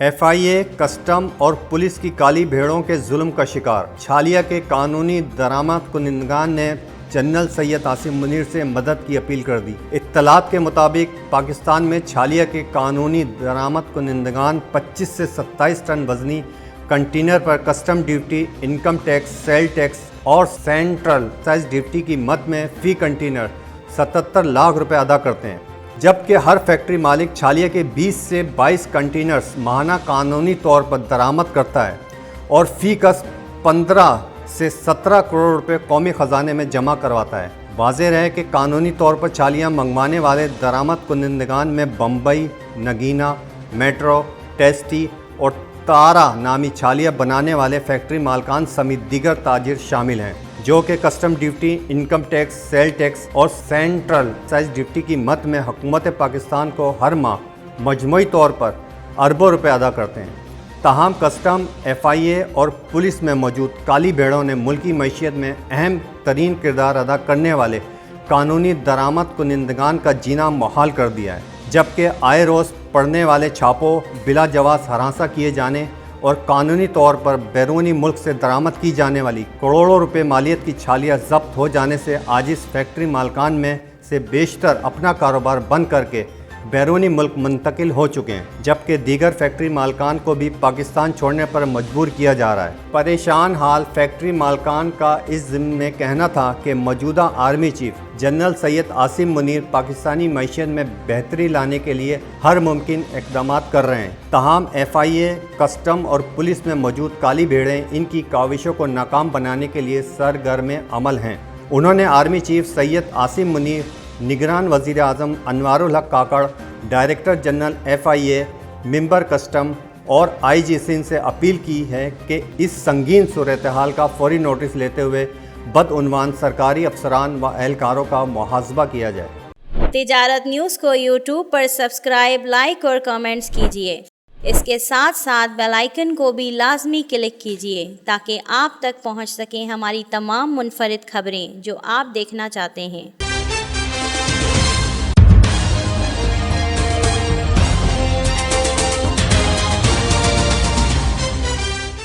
FIA custom और police की काली भेड़ों के जुल्म का शिकार। छालिया के कानूनी दरामद कुनिंदगान ने जनरल सैयद आसिम मुनीर से मदद की अपील कर दी। इत्तलात के मुताबिक पाकिस्तान में छालिया के कानूनी दरामद कुनिंदगान 25 से 27 टन वजनी कंटेनर पर custom duty, income tax, sale tax और सेंट्रल एक्साइज ड्यूटी की मद में फ़ी कंटेनर 77 लाख रुपए अदा करते हैं, जबकि हर फैक्ट्री मालिक छालिया के 20 से 22 कंटेनर्स माहाना कानूनी तौर पर दरामद करता है और फ़ी कस 15 से 17 करोड़ रुपए कौमी ख़जाने में जमा करवाता है। वाज़ेह रहे कि कानूनी तौर पर छालियाँ मंगवाने वाले दरामद कुनिंदगान में बम्बई, नगीना, मेट्रो, टेस्टी और तारा नामी छालियाँ बनाने वाले फैक्ट्री मालकान समेत दीगर ताजिर शामिल हैं, जो कि custom duty, income tax, sale tax और सेंट्रल एक्साइज ड्यूटी की मद में हुकूमत पाकिस्तान को हर माह मजमूई तौर पर अरबों रुपए अदा करते हैं। ताहम कस्टम, FIA और पुलिस में मौजूद काली भेड़ों ने मुल्की मईशत में अहम तरीन किरदार अदा करने वाले कानूनी दरामद कुनिंदगान का जीना मुहाल कर दिया है, जबकि आए रोज़ पड़ने वाले छापों, बिला जवाज़ हरासा किए जाने और कानूनी तौर पर बैरूनी मुल्क से दरामद की जाने वाली करोड़ों रुपए मालियत की छालियाँ ज़ब्त हो जाने से आज इस फैक्ट्री मालकान में से बेशतर अपना कारोबार बंद करके बैरूनी मुल्क मुंतकिल हो चुके हैं, जबकि दीगर फैक्ट्री मालकान को भी पाकिस्तान छोड़ने पर मजबूर किया जा रहा है। परेशान हाल फैक्ट्री मालकान का इस ज़िम्न में कहना था कि मौजूदा army chief general Syed Asim Munir Pakistani मईशत में बेहतरी लाने के लिए हर मुमकिन इक़दाम कर रहे हैं। ताहम FIA, कस्टम और पुलिस में मौजूद काली भेड़ें इनकी काविशों को नाकाम बनाने के लिए सरगर्म अमल हैं। उन्होंने आर्मी चीफ सैयद आसिम मुनीर, निगरान वज़ीर आज़म Anwaarul Haq Kakar, director general FIA, member custom और IG सिंध से अपील की है कि इस संगीन सूरत हाल का फौरी नोटिस लेते हुए बदउनवान सरकारी अफसरान व एहलकारों का मुहासबा किया जाए। तिजारत न्यूज़ को YouTube पर सब्सक्राइब, लाइक और कमेंट्स कीजिए। इसके साथ साथ बेल आइकन को भी लाजमी क्लिक कीजिए ताकि आप तक पहुंच सकें हमारी तमाम मुनफरिद खबरें जो आप देखना चाहते हैं।